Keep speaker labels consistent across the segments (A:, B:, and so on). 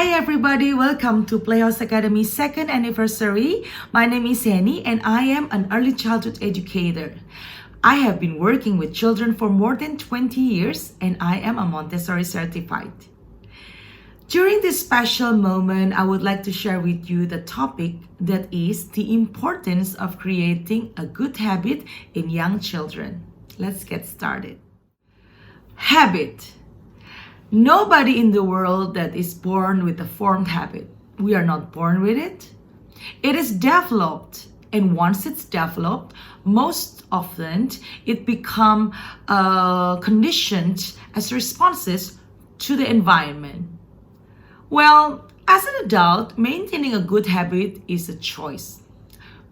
A: Hi everybody, welcome to Playhouse Academy's second anniversary. My name is Henny and I am an early childhood educator. I have been working with children for more than 20 years and I am a Montessori certified. During this special moment, I would like to share with you the topic that is the importance of creating a good habit in young children. Let's get started. Habit. Nobody in the world that is born with a formed habit. We are not born with it. It is developed, and once it's developed, most often it becomes conditioned as responses to the environment. Well, as an adult, maintaining a good habit is a choice.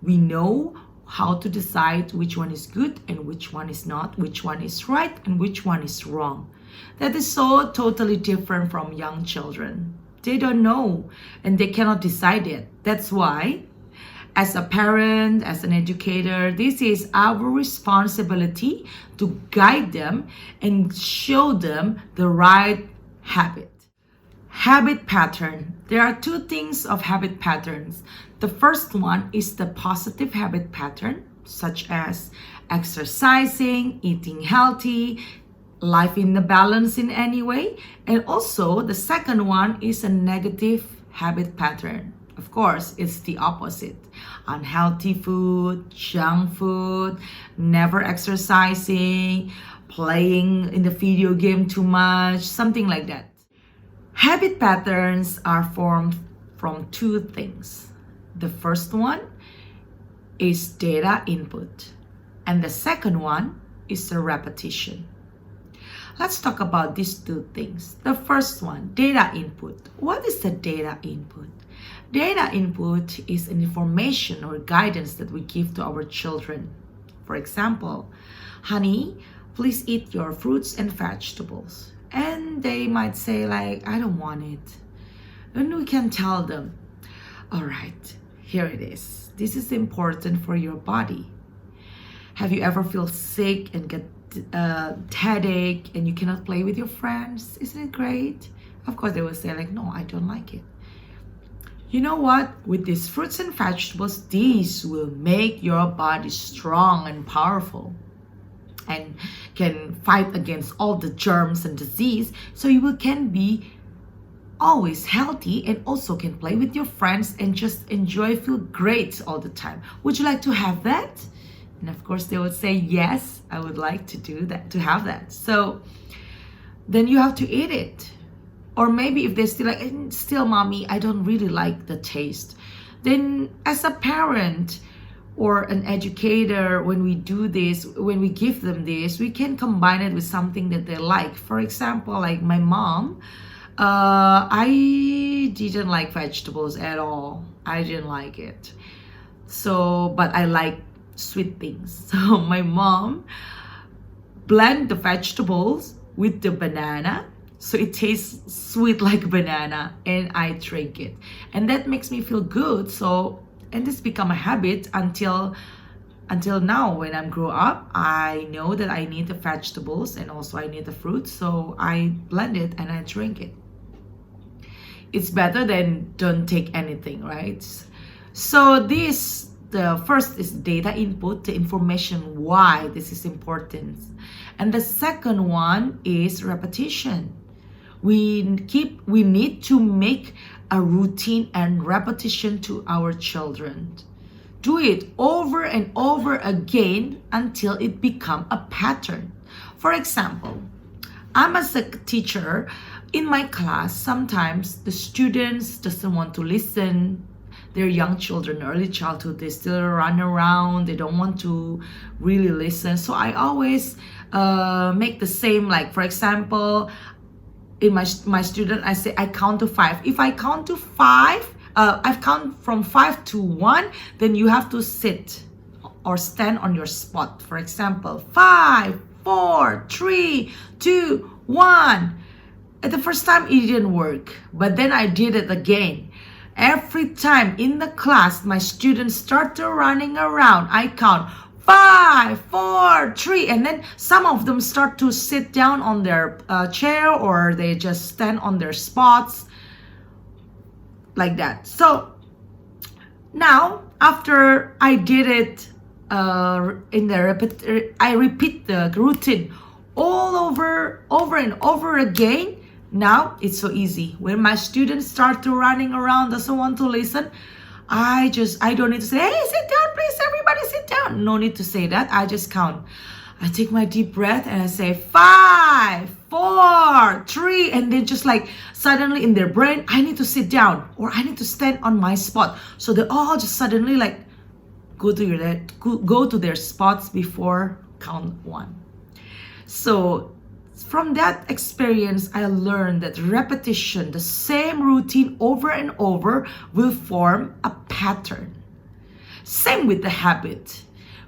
A: We know how to decide which one is good and which one is not, which one is right and which one is wrong. That is so totally different from young children. They don't know and they cannot decide it. That's why, as a parent, as an educator, this is our responsibility to guide them and show them the right habit. Habit pattern. There are two things of habit patterns. The first one is the positive habit pattern, such as exercising, eating healthy, life in the balance in any way. And also the second one is a negative habit pattern. Of course, it's the opposite. Unhealthy food, junk food, never exercising, playing in the video game too much, something like that. Habit patterns are formed from two things. The first one is data input, and the second one is the repetition. Let's talk about these two things. The first one, data input. What is the data input? Data input is an information or guidance that we give to our children. For example, honey, please eat your fruits and vegetables. And they might say like, I don't want it. And we can tell them, all right, here it is. This is important for your body. Have you ever feel sick and get headache and you cannot play with your friends? Isn't it great? Of course they will say like, no, I don't like it. You know what? With these fruits and vegetables, these will make your body strong and powerful and can fight against all the germs and disease, so you can be always healthy and also can play with your friends and just enjoy, feel great all the time. Would you like to have that? And of course they would say, yes, I would like to do that, to have that. So then you have to eat it. Or maybe if they're still like, still mommy, I don't really like the taste. Then as a parent or an educator, when we do this, when we give them this, we can combine it with something that they like. For example, like my mom, I didn't like vegetables at all. I didn't like it. So, but I like sweet things. So my mom blend the vegetables with the banana so it tastes sweet like banana, and I drink it, and that makes me feel good. So, and this become a habit until now. When I grow up, I know that I need the vegetables and also I need the fruit, so I blend it and I drink it. It's better than don't take anything, right? So this, the first is data input, the information why this is important. And the second one is repetition. We need to make a routine and repetition to our children. Do it over and over again until it become a pattern. For example, I'm as a teacher in my class, sometimes the students doesn't want to listen. They're young children, early childhood, they still run around, they don't want to really listen. So I always make the same, like for example, in my student, I say I count to 5. If I count to 5, I count from 5 to 1, then you have to sit or stand on your spot. For example, 5, 4, 3, 2, 1. At the first time it didn't work, but then I did it again. Every time in the class my students start to running around, I count 5, 4, 3, and then some of them start to sit down on their chair or they just stand on their spots. like that. So now, after I did it I repeat the routine all over and over again. Now it's so easy. When my students start to running around, doesn't want to listen, I don't need to say, hey, sit down, please, everybody sit down. No need to say that. I just count. I take my deep breath and I say 5, 4, 3, and then just like suddenly in their brain, I need to sit down or I need to stand on my spot. So they all just suddenly like go to their spots before count 1. So from that experience, I learned that repetition, the same routine over and over, will form a pattern. Same with the habit.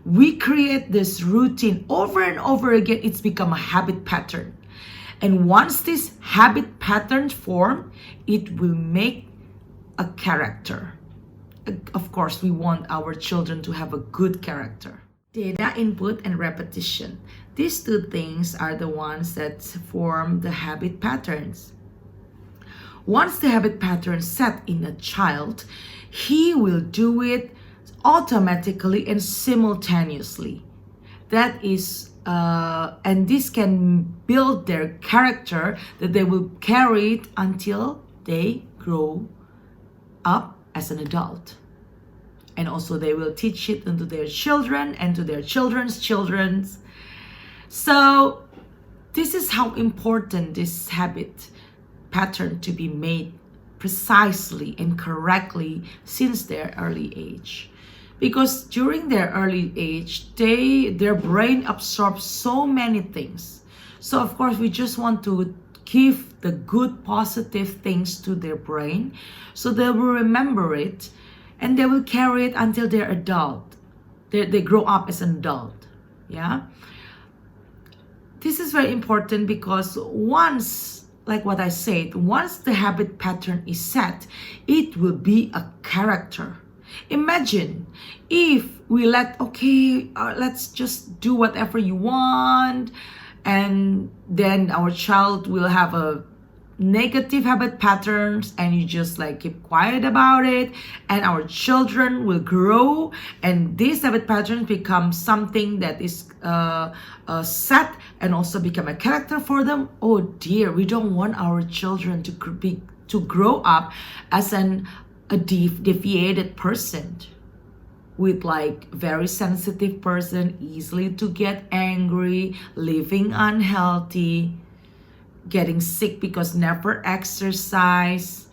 A: We create this routine over and over again. It's become a habit pattern. And once this habit pattern form, it will make a character. Of course, we want our children to have a good character. Data input and repetition. These two things are the ones that form the habit patterns. Once the habit pattern set in a child, he will do it automatically and simultaneously. That is, and this can build their character that they will carry it until they grow up as an adult. And also they will teach it to their children and to their children's children. So this is how important this habit pattern to be made precisely and correctly since their early age. Because during their early age, their brain absorbs so many things. So of course, we just want to give the good positive things to their brain so they will remember it and they will carry it until they're adult. They grow up as an adult. Yeah. This is very important because once, like what I said, once the habit pattern is set, it will be a character. Imagine if we let's just do whatever you want, and then our child will have a negative habit patterns and you just like keep quiet about it, and our children will grow and this habit pattern becomes something that is set and also become a character for them. Oh dear, we don't want our children to grow up as a deviated person, with like very sensitive person, easily to get angry, living unhealthy, getting sick because never exercise,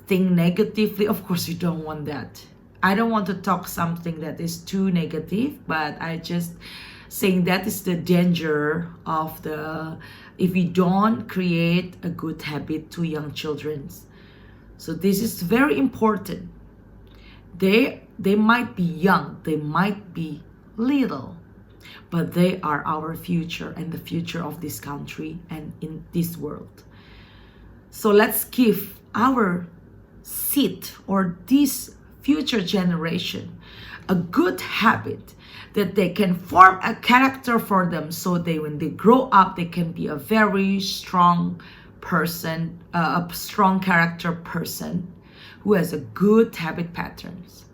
A: think negatively. Of course, we don't want that. I don't want to talk something that is too negative, but I just saying that is the danger of if we don't create a good habit to young children. So this is very important. They might be young, they might be little, but they are our future and the future of this country and in this world. So let's give our seed or this future generation a good habit that they can form a character for them, so when they grow up, they can be a very strong person, a strong character person who has a good habit patterns.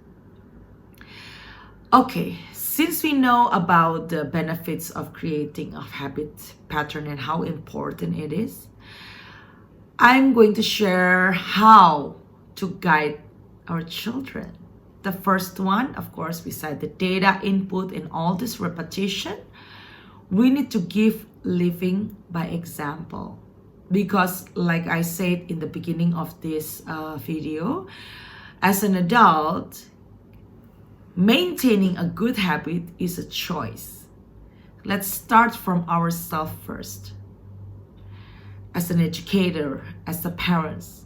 A: Okay, since we know about the benefits of creating a habit pattern and how important it is, I'm going to share how to guide our children. The first one, of course, beside the data input and all this repetition, we need to give living by example. Because like I said in the beginning of this video, as an adult, maintaining a good habit is a choice. Let's start from ourselves first. As an educator, as the parents,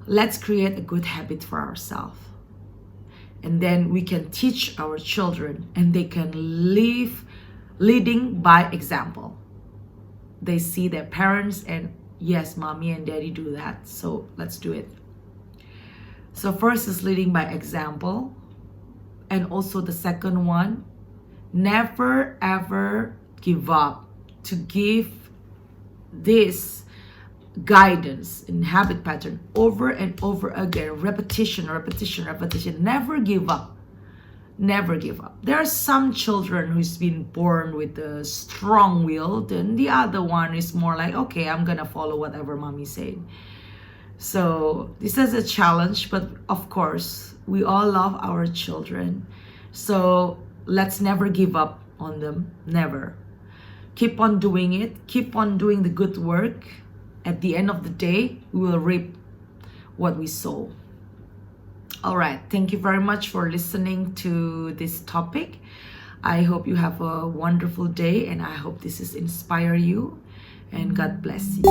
A: let's create a good habit for ourselves. And then we can teach our children and they can live leading by example. They see their parents and yes, mommy and daddy do that, so let's do it. So first is leading by example. And also the second one, never ever give up to give this guidance and habit pattern over and over again, repetition, never give up. Never give up. There are some children who's been born with a strong will, then the other one is more like, okay, I'm gonna follow whatever mommy said. So this is a challenge, but of course we all love our children, so let's never give up on them. Never. Keep on doing it. Keep on doing the good work. At the end of the day, we will reap what we sow. All right. Thank you very much for listening to this topic. I hope you have a wonderful day, and I hope this is inspire you, and God bless you.